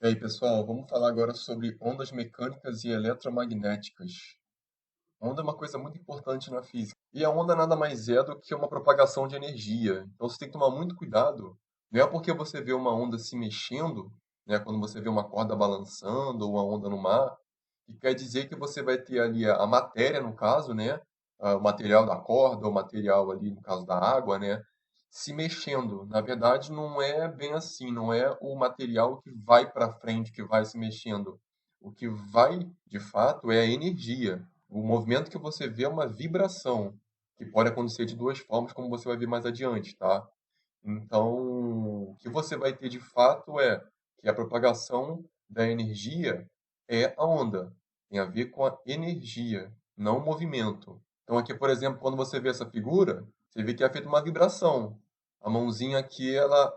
E aí, pessoal, vamos falar agora sobre ondas mecânicas e eletromagnéticas. A onda é uma coisa muito importante na física. E a onda nada mais é do que uma propagação de energia. Então você tem que tomar muito cuidado. Não é porque você vê uma onda se mexendo, né, quando você vê uma corda balançando ou uma onda no mar, que quer dizer que você vai ter ali a matéria, no caso, né, o material da corda, o material ali, no caso da água, né, se mexendo. Na verdade, não é bem assim, não é o material que vai para frente, que vai se mexendo. O que vai, de fato, é a energia. O movimento que você vê é uma vibração, que pode acontecer de duas formas, como você vai ver mais adiante, tá? Então, o que você vai ter de fato é que a propagação da energia é a onda. Tem a ver com a energia, não o movimento. Então, aqui, por exemplo, quando você vê essa figura, você vê que é feita uma vibração. A mãozinha aqui, ela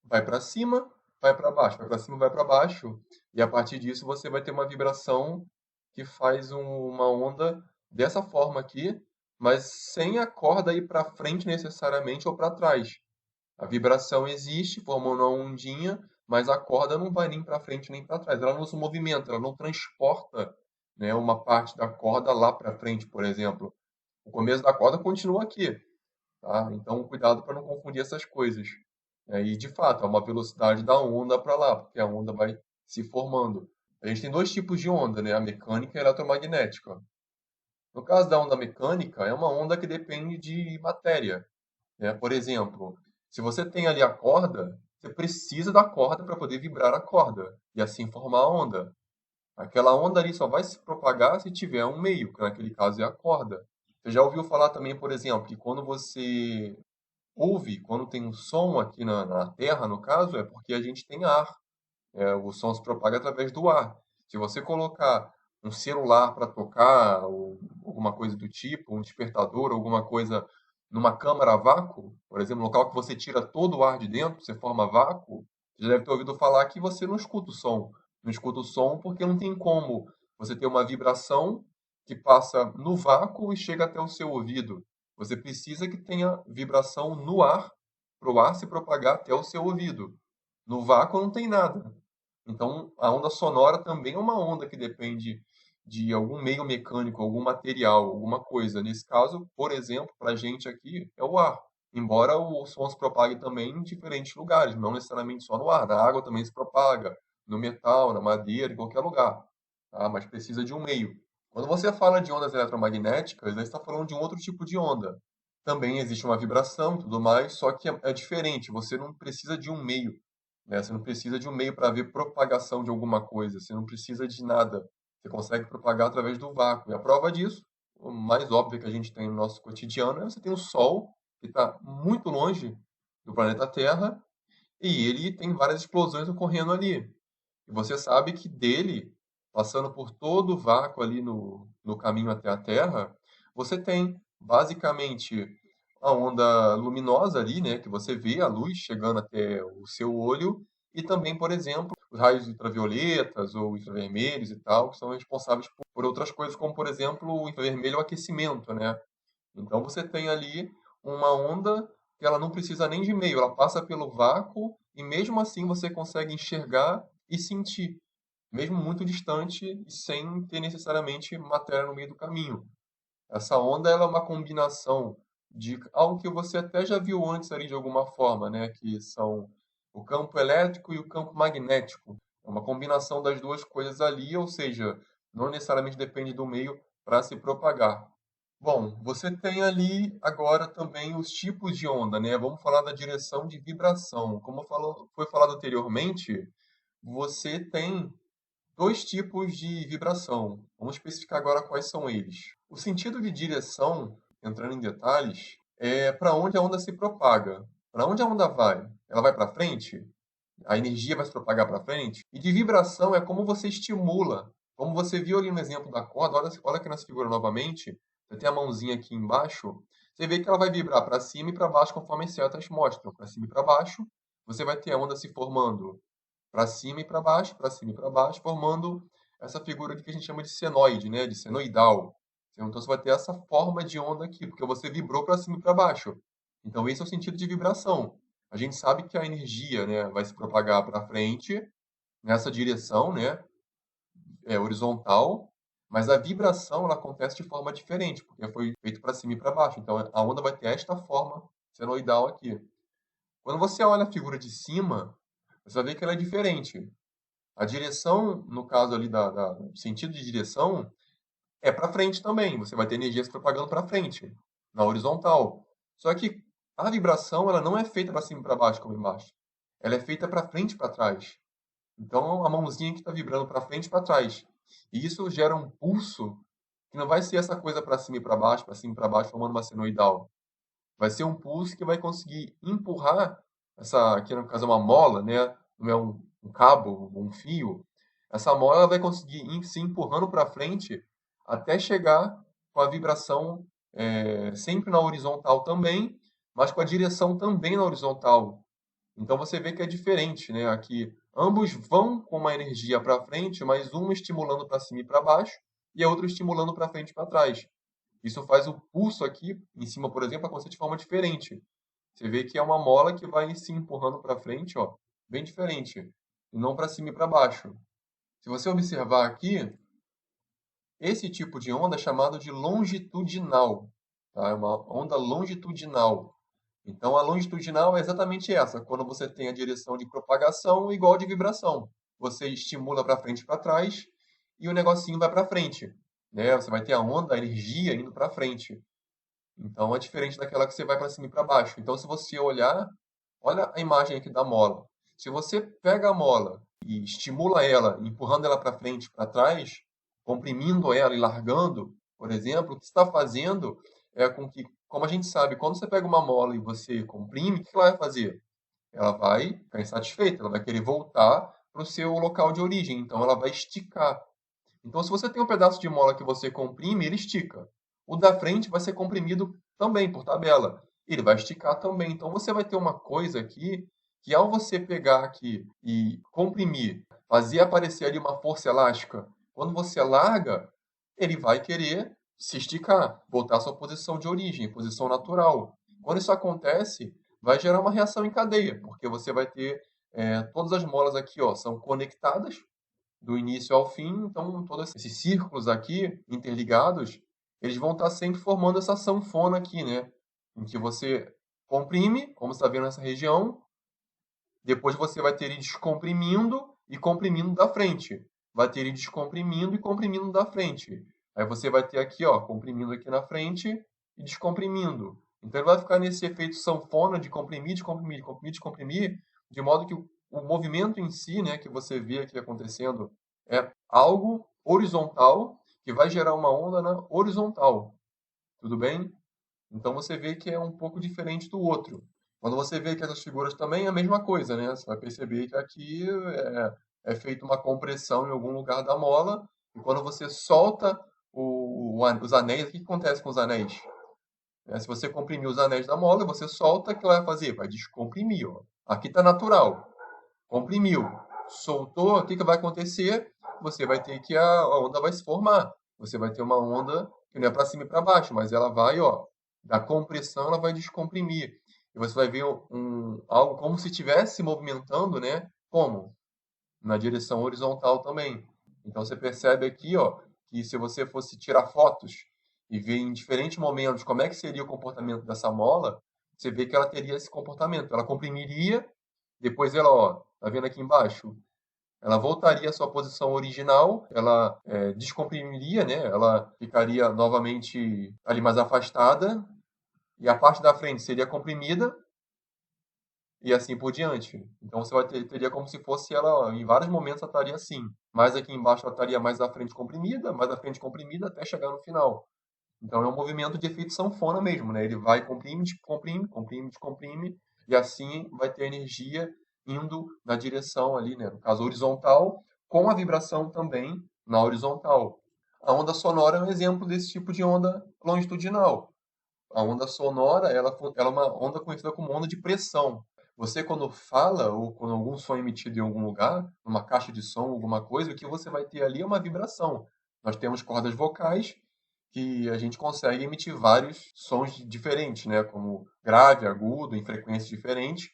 vai para cima, vai para baixo, vai para cima, vai para baixo, e a partir disso você vai ter uma vibração que faz uma onda dessa forma aqui, mas sem a corda ir para frente necessariamente ou para trás. A vibração existe, formando uma ondinha, mas a corda não vai nem para frente nem para trás. Ela não se movimenta, ela não transporta, né, uma parte da corda lá para frente, por exemplo. O começo da corda continua aqui, tá? Então, cuidado para não confundir essas coisas. E, de fato, é uma velocidade da onda para lá, porque a onda vai se formando. A gente tem dois tipos de onda, né? A mecânica e a eletromagnética. No caso da onda mecânica, é uma onda que depende de matéria, né? Por exemplo, se você tem ali a corda, você precisa da corda para poder vibrar a corda e assim formar a onda. Aquela onda ali só vai se propagar se tiver um meio, que naquele caso é a corda. Você já ouviu falar também, por exemplo, que quando você ouve, quando tem um som aqui na Terra, no caso, é porque a gente tem ar. O som se propaga através do ar. Se você colocar um celular para tocar, ou alguma coisa do tipo, um despertador, alguma coisa numa câmara a vácuo, por exemplo, um local que você tira todo o ar de dentro, você forma vácuo, você já deve ter ouvido falar que você não escuta o som. Não escuta o som porque não tem como você ter uma vibração que passa no vácuo e chega até o seu ouvido. Você precisa que tenha vibração no ar, para o ar se propagar até o seu ouvido. No vácuo não tem nada. Então, a onda sonora também é uma onda que depende de algum meio mecânico, algum material, alguma coisa. Nesse caso, por exemplo, para a gente aqui, é o ar. Embora o som se propague também em diferentes lugares, não necessariamente só no ar. Na água também se propaga, no metal, na madeira, em qualquer lugar. Tá? Mas precisa de um meio. Quando você fala de ondas eletromagnéticas, aí você está falando de um outro tipo de onda. Também existe uma vibração e tudo mais, só que é diferente. Você não precisa de um meio, né? Você não precisa de um meio para ver propagação de alguma coisa, você não precisa de nada. Você consegue propagar através do vácuo. E a prova disso, o mais óbvio que a gente tem no nosso cotidiano, é você tem o Sol, que está muito longe do planeta Terra, e ele tem várias explosões ocorrendo ali. E você sabe que dele, passando por todo o vácuo ali no caminho até a Terra, você tem basicamente a onda luminosa ali, né, que você vê a luz chegando até o seu olho, e também, por exemplo, os raios ultravioletas ou infravermelhos e tal, que são responsáveis por outras coisas, como, por exemplo, o infravermelho é o aquecimento, né? Então você tem ali uma onda que ela não precisa nem de meio, ela passa pelo vácuo e mesmo assim você consegue enxergar e sentir, mesmo muito distante e sem ter necessariamente matéria no meio do caminho. Essa onda ela é uma combinação de algo que você até já viu antes ali de alguma forma, né? Que são o campo elétrico e o campo magnético. É uma combinação das duas coisas ali, ou seja, não necessariamente depende do meio para se propagar. Bom, você tem ali agora também os tipos de onda, né? Vamos falar da direção de vibração. Como foi falado anteriormente, você tem dois tipos de vibração. Vamos especificar agora quais são eles. O sentido de direção, entrando em detalhes, é para onde a onda se propaga. Para onde a onda vai? Ela vai para frente? A energia vai se propagar para frente? E de vibração é como você estimula. Como você viu ali no exemplo da corda, olha aqui nessa figura novamente, você tem a mãozinha aqui embaixo, você vê que ela vai vibrar para cima e para baixo conforme as setas mostram. Para cima e para baixo, você vai ter a onda se formando para cima e para baixo, para cima e para baixo, formando essa figura aqui que a gente chama de senoide, né? De senoidal. Então você vai ter essa forma de onda aqui, porque você vibrou para cima e para baixo. Então esse é o sentido de vibração. A gente sabe que a energia, né, vai se propagar para frente nessa direção, né, horizontal, mas a vibração ela acontece de forma diferente, porque foi feito para cima e para baixo. Então a onda vai ter esta forma senoidal aqui. Quando você olha a figura de cima, você vai ver que ela é diferente. A direção, no caso ali do sentido de direção, é para frente também. Você vai ter energia se propagando para frente, na horizontal. Só que a vibração ela não é feita para cima e para baixo, como embaixo. Ela é feita para frente e para trás. Então, a mãozinha que está vibrando para frente e para trás. E isso gera um pulso que não vai ser essa coisa para cima e para baixo, formando uma senoidal. Vai ser um pulso que vai conseguir empurrar essa, aqui no caso é uma mola, né? Não é um cabo, um fio. Essa mola vai conseguir ir se empurrando para frente até chegar com a vibração sempre na horizontal também, mas com a direção também na horizontal. Então você vê que é diferente, né? Aqui ambos vão com uma energia para frente, mas um estimulando para cima e para baixo e a outra estimulando para frente e para trás. Isso faz o pulso aqui em cima, por exemplo, acontecer de forma diferente. Você vê que é uma mola que vai se empurrando para frente, ó, bem diferente, e não para cima e para baixo. Se você observar aqui, esse tipo de onda é chamado de longitudinal, tá? É uma onda longitudinal. Então, a longitudinal é exatamente essa, quando você tem a direção de propagação igual de vibração. Você estimula para frente e para trás e o negocinho vai para frente, né? Você vai ter a onda, a energia indo para frente. Então, é diferente daquela que você vai para cima e para baixo. Então, se você olhar, olha a imagem aqui da mola. Se você pega a mola e estimula ela, empurrando ela para frente e para trás, comprimindo ela e largando, por exemplo, o que está fazendo é com que, como a gente sabe, quando você pega uma mola e você comprime, o que ela vai fazer? Ela vai ficar insatisfeita, ela vai querer voltar para o seu local de origem, então ela vai esticar. Então, se você tem um pedaço de mola que você comprime, ele estica. O da frente vai ser comprimido também, por tabela. Ele vai esticar também. Então, você vai ter uma coisa aqui que, ao você pegar aqui e comprimir, fazer aparecer ali uma força elástica, quando você larga, ele vai querer se esticar, voltar à sua posição de origem, posição natural. Quando isso acontece, vai gerar uma reação em cadeia, porque você vai ter todas as molas aqui, ó, são conectadas do início ao fim. Então, todos esses círculos aqui interligados, eles vão estar sempre formando essa sanfona aqui, né? Em que você comprime, como você está vendo nessa região, depois você vai ter ir descomprimindo e comprimindo da frente. Vai ter ir descomprimindo e comprimindo da frente. Aí você vai ter aqui, ó, comprimindo aqui na frente e descomprimindo. Então ele vai ficar nesse efeito sanfona de comprimir, descomprimir, comprimir, descomprimir, de modo que o movimento em si, né, que você vê aqui acontecendo, é algo horizontal que vai gerar uma onda na horizontal. Tudo bem? Então você vê que é um pouco diferente do outro. Quando você vê que essas figuras também é a mesma coisa, né? Você vai perceber que aqui é feita uma compressão em algum lugar da mola, e quando você solta os anéis, o que acontece com os anéis? Se você comprimir os anéis da mola, você solta, o que ela vai fazer? Vai descomprimir. Ó. Aqui está natural. Comprimiu. Soltou, o que, que vai acontecer? Você vai ter que a onda vai se formar. Você vai ter uma onda que não é para cima e para baixo, mas ela vai, ó, da compressão ela vai descomprimir. E você vai ver algo como se estivesse se movimentando, né? Como? Na direção horizontal também. Então você percebe aqui, ó, que se você fosse tirar fotos e ver em diferentes momentos como é que seria o comportamento dessa mola, você vê que ela teria esse comportamento. Ela comprimiria, depois ela, ó, tá vendo aqui embaixo? Ela voltaria à sua posição original, ela descomprimiria, né? Ela ficaria novamente ali mais afastada, e a parte da frente seria comprimida, e assim por diante. Então você teria como se fosse ela, em vários momentos ela estaria assim. Mais aqui embaixo ela estaria mais à frente comprimida, mais à frente comprimida, até chegar no final. Então é um movimento de efeito sanfona mesmo, né? Ele vai comprime, descomprime, comprime, descomprime, e assim vai ter energia indo na direção ali, né? No caso horizontal, com a vibração também na horizontal. A onda sonora é um exemplo desse tipo de onda longitudinal. A onda sonora, ela é uma onda conhecida como onda de pressão. Você, quando fala, ou quando algum som é emitido em algum lugar, numa caixa de som, alguma coisa, o que você vai ter ali é uma vibração. Nós temos cordas vocais que a gente consegue emitir vários sons diferentes, né? Como grave, agudo, em frequências diferentes,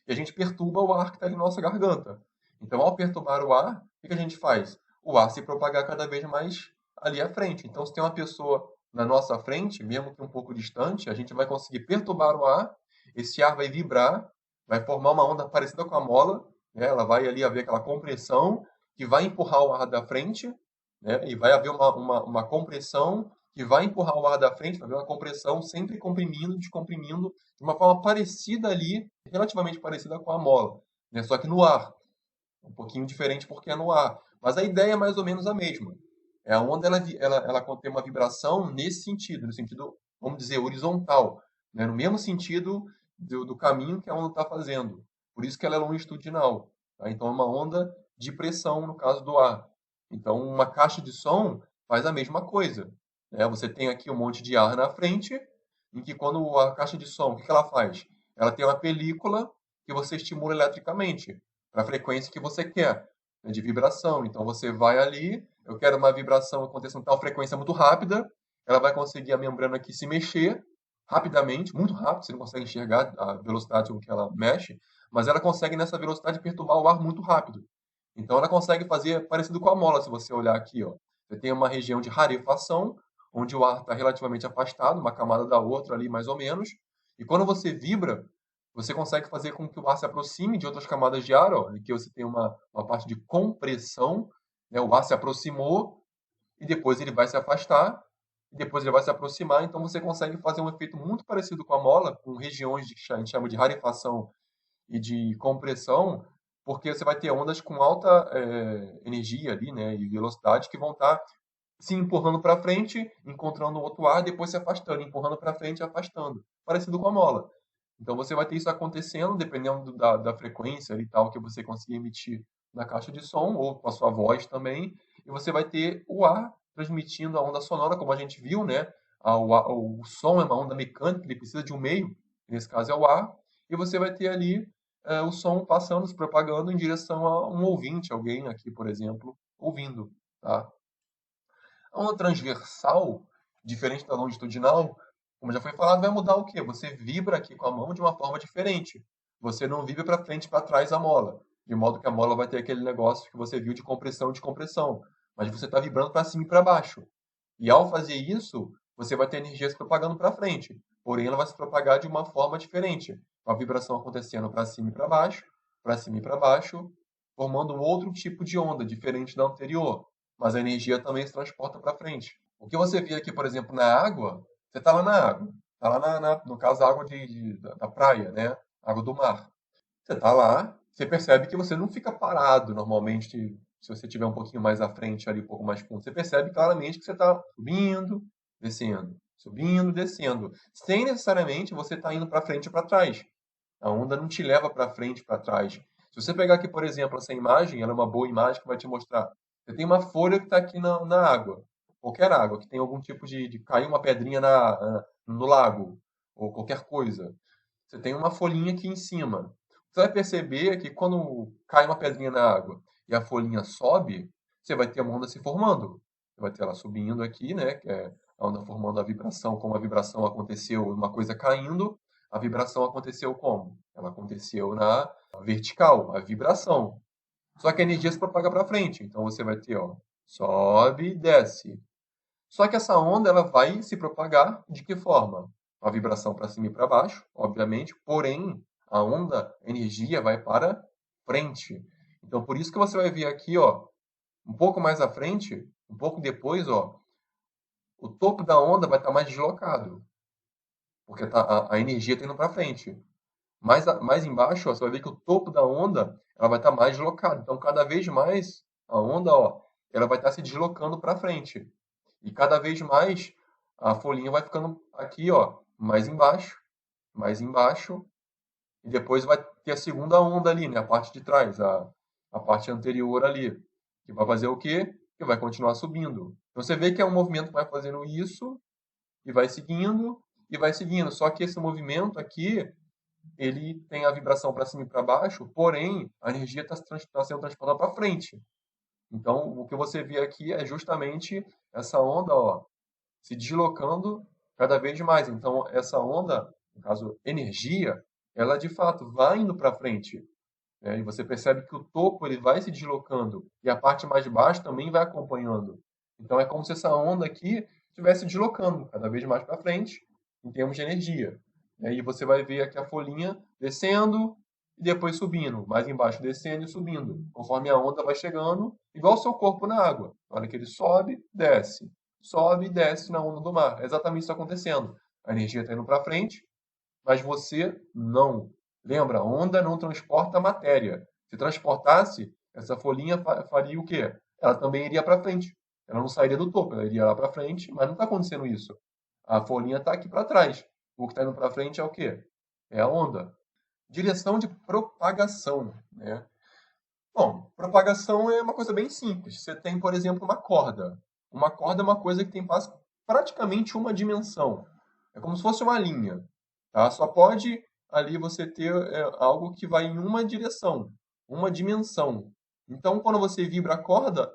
e a gente perturba o ar que está ali na nossa garganta. Então, ao perturbar o ar, o que a gente faz? O ar se propagar cada vez mais ali à frente. Então, se tem uma pessoa na nossa frente, mesmo que um pouco distante, a gente vai conseguir perturbar o ar, esse ar vai vibrar, vai formar uma onda parecida com a mola, né? Ela vai ali haver aquela compressão que vai empurrar o ar da frente, né? E vai haver uma compressão que vai empurrar o ar da frente, vai haver uma compressão sempre comprimindo, descomprimindo, de uma forma parecida ali, relativamente parecida com a mola, né? Só que no ar. Um pouquinho diferente porque é no ar. Mas a ideia é mais ou menos a mesma. É a onda ela contém uma vibração nesse sentido, no sentido, vamos dizer, horizontal, né? No mesmo sentido do caminho que a onda está fazendo. Por isso que ela é longitudinal. Tá? Então é uma onda de pressão, no caso do ar. Então uma caixa de som faz a mesma coisa. Né? Você tem aqui um monte de ar na frente, em que quando a caixa de som, o que ela faz? Ela tem uma película que você estimula eletricamente para a frequência que você quer, né, de vibração. Então você vai ali, eu quero uma vibração aconteça em tal frequência muito rápida, ela vai conseguir a membrana aqui se mexer rapidamente, muito rápido, você não consegue enxergar a velocidade com que ela mexe, mas ela consegue nessa velocidade perturbar o ar muito rápido. Então ela consegue fazer parecido com a mola, se você olhar aqui, ó. Você tem uma região de rarefação, onde o ar está relativamente afastado, uma camada da outra ali mais ou menos, e quando você vibra, você consegue fazer com que o ar se aproxime de outras camadas de ar, ó, em que você tem uma parte de compressão, né? O ar se aproximou e depois ele vai se afastar, e depois ele vai se aproximar, então você consegue fazer um efeito muito parecido com a mola, com regiões que a gente chama de rarefação e de compressão, porque você vai ter ondas com alta energia ali, né, e velocidade que vão estar se empurrando para frente, encontrando outro ar, depois se afastando, empurrando para frente e afastando, parecido com a mola. Então você vai ter isso acontecendo, dependendo da frequência e tal que você conseguir emitir na caixa de som, ou com a sua voz também, e você vai ter o ar transmitindo a onda sonora, como a gente viu, né? O som é uma onda mecânica, ele precisa de um meio, nesse caso é o ar, e você vai ter ali o som passando, se propagando em direção a um ouvinte, alguém aqui, por exemplo, ouvindo, tá? A onda transversal, diferente da longitudinal, como já foi falado, vai mudar o quê? Você vibra aqui com a mão de uma forma diferente. Você não vibra para frente e para trás a mola, de modo que a mola vai ter aquele negócio que você viu de compressão e descompressão, mas você está vibrando para cima e para baixo. E ao fazer isso, você vai ter energia se propagando para frente, porém ela vai se propagar de uma forma diferente, com a vibração acontecendo para cima e para cima e para baixo, formando um outro tipo de onda, diferente da anterior, mas a energia também se transporta para frente. O que você vê aqui, por exemplo, na água, você está lá na água, está lá, no caso, a água da praia, né? Água do mar. Você está lá, você percebe que você não fica parado normalmente, se você estiver um pouquinho mais à frente, ali um pouco mais fundo. Você percebe claramente que você está subindo, descendo, sem necessariamente você estar indo para frente ou para trás. A onda não te leva para frente, para trás. Se você pegar aqui, por exemplo, essa imagem, ela é uma boa imagem que vai te mostrar. Você tem uma folha que está aqui na água, qualquer água, que tem algum tipo de cair uma pedrinha no lago, ou qualquer coisa. Você tem uma folhinha aqui em cima. Você vai perceber que quando cai uma pedrinha na água e a folhinha sobe, você vai ter uma onda se formando. Você vai ter ela subindo aqui, né? Que é a onda formando a vibração, como a vibração aconteceu, uma coisa caindo, a vibração aconteceu como? Ela aconteceu na vertical, a vibração. Só que a energia se propaga para frente. Então você vai ter, ó, sobe e desce. Só que essa onda ela vai se propagar de que forma? A vibração para cima e para baixo, obviamente, porém a onda, a energia vai para frente. Então por isso que você vai ver aqui, ó, um pouco mais à frente, um pouco depois, ó, o topo da onda vai estar mais deslocado, porque a energia está indo para frente. Mais embaixo, ó, você vai ver que o topo da onda ela vai estar mais deslocada. Então cada vez mais a onda, ó, ela vai estar se deslocando para frente. E cada vez mais a folhinha vai ficando aqui, ó, mais embaixo, e depois vai ter a segunda onda ali, né, a parte de trás, a parte anterior ali, que vai fazer o quê? Que vai continuar subindo. Então você vê que é um movimento que vai fazendo isso e vai seguindo e vai seguindo. Só que esse movimento aqui, ele tem a vibração para cima e para baixo, porém a energia está sendo transportada para frente. Então o que você vê aqui é justamente essa onda, ó, se deslocando cada vez mais. Então, essa onda, no caso, energia, ela de fato vai indo para frente. né? E você percebe que o topo ele vai se deslocando e a parte mais baixa também vai acompanhando. Então é como se essa onda aqui estivesse deslocando cada vez mais para frente em termos de energia. E aí você vai ver aqui a folhinha descendo e depois subindo, mais embaixo descendo e subindo, conforme a onda vai chegando, igual o seu corpo na água. Na hora que ele sobe e desce na onda do mar. É exatamente isso acontecendo. A energia está indo para frente, mas você não. Lembra, a onda não transporta matéria. Se transportasse, essa folhinha faria o quê? Ela também iria para frente. Ela não sairia do topo, ela iria lá para frente, mas não está acontecendo isso. A folhinha está aqui para trás. O que está indo para frente é o quê? É a onda. Direção de propagação, né? Bom, propagação é uma coisa bem simples. Você tem, por exemplo, uma corda. Uma corda é uma coisa que tem praticamente uma dimensão. É como se fosse uma linha. Tá? Só pode ali você ter algo que vai em uma direção, uma dimensão. Então, quando você vibra a corda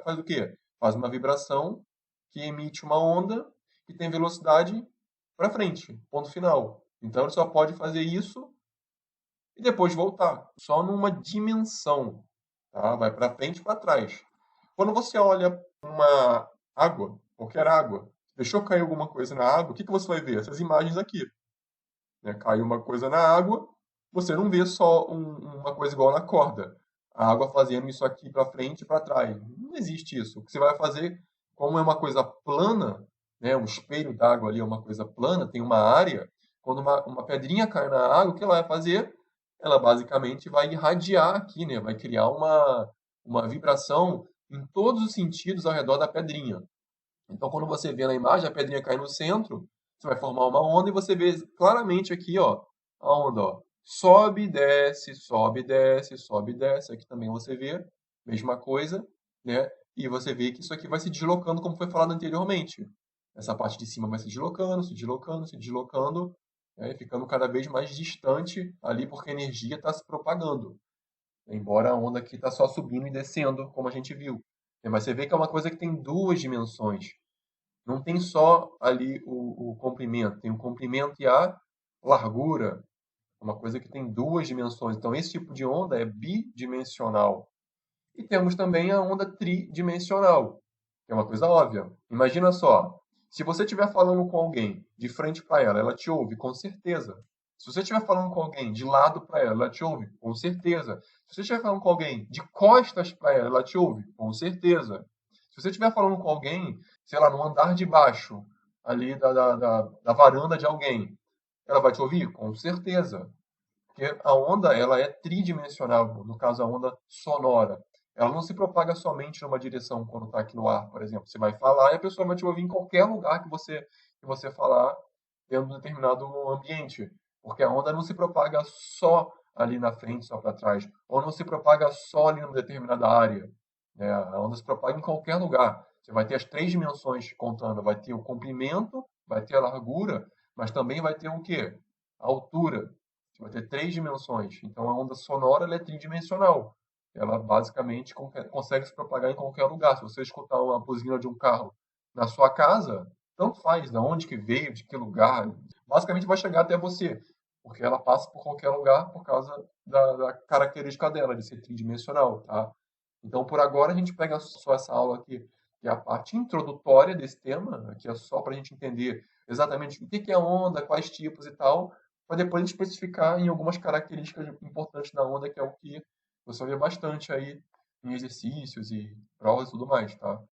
faz o quê? Faz uma vibração que emite uma onda que tem velocidade para frente, ponto final. Então, ele só pode fazer isso e depois voltar, só numa dimensão, tá? Vai para frente e para trás. Quando você olha uma água, qualquer água, deixou cair alguma coisa na água, o que que você vai ver? Essas imagens aqui, né? Caiu uma coisa na água, você não vê só uma coisa igual na corda. A água fazendo isso aqui para frente e para trás. Não existe isso. O que você vai fazer, como é uma coisa plana, né? Um espelho d'água ali é uma coisa plana, tem uma área. Quando uma pedrinha cai na água, o que ela vai fazer? Ela basicamente vai irradiar aqui, né? Vai criar uma vibração em todos os sentidos ao redor da pedrinha. Então, quando você vê na imagem a pedrinha cair no centro, você vai formar uma onda e você vê claramente aqui, ó, a onda, ó, sobe, desce, sobe, desce, sobe, desce. Aqui também você vê, mesma coisa, né? E você vê que isso aqui vai se deslocando, como foi falado anteriormente. Essa parte de cima vai se deslocando, se deslocando, se deslocando, né? Ficando cada vez mais distante ali, porque a energia está se propagando. Embora a onda aqui está só subindo e descendo, como a gente viu. Mas você vê que é uma coisa que tem duas dimensões. Não tem só ali o comprimento, tem o comprimento e a largura, uma coisa que tem duas dimensões. Então, esse tipo de onda é bidimensional. E temos também a onda tridimensional, que é uma coisa óbvia. Imagina só, se você estiver falando com alguém de frente para ela, ela te ouve, com certeza. Se você estiver falando com alguém de lado para ela, ela te ouve, com certeza. Se você estiver falando com alguém de costas para ela, ela te ouve, com certeza. Se você estiver falando com alguém, sei lá, no andar de baixo, ali da varanda de alguém, ela vai te ouvir? Com certeza. Porque a onda, ela é tridimensional, no caso a onda sonora. Ela não se propaga somente numa direção quando está aqui no ar, por exemplo. Você vai falar e a pessoa vai te ouvir em qualquer lugar que você falar dentro de um determinado ambiente. Porque a onda não se propaga só ali na frente, só para trás. Ou não se propaga só ali numa determinada área, né? A onda se propaga em qualquer lugar. Você vai ter as três dimensões contando. Vai ter o comprimento, vai ter a largura, mas também vai ter o quê? A altura. Você vai ter três dimensões. Então a onda sonora ela é tridimensional. Ela basicamente consegue se propagar em qualquer lugar. Se você escutar uma buzina de um carro na sua casa, tanto faz de onde que veio, de que lugar, basicamente vai chegar até você, porque ela passa por qualquer lugar por causa da característica dela, de ser tridimensional, tá? Então, por agora, a gente pega só essa aula aqui, que é a parte introdutória desse tema, que é só para a gente entender exatamente o que é onda, quais tipos e tal, para depois a gente especificar em algumas características importantes da onda, que é o que você vê bastante aí em exercícios e provas e tudo mais, tá?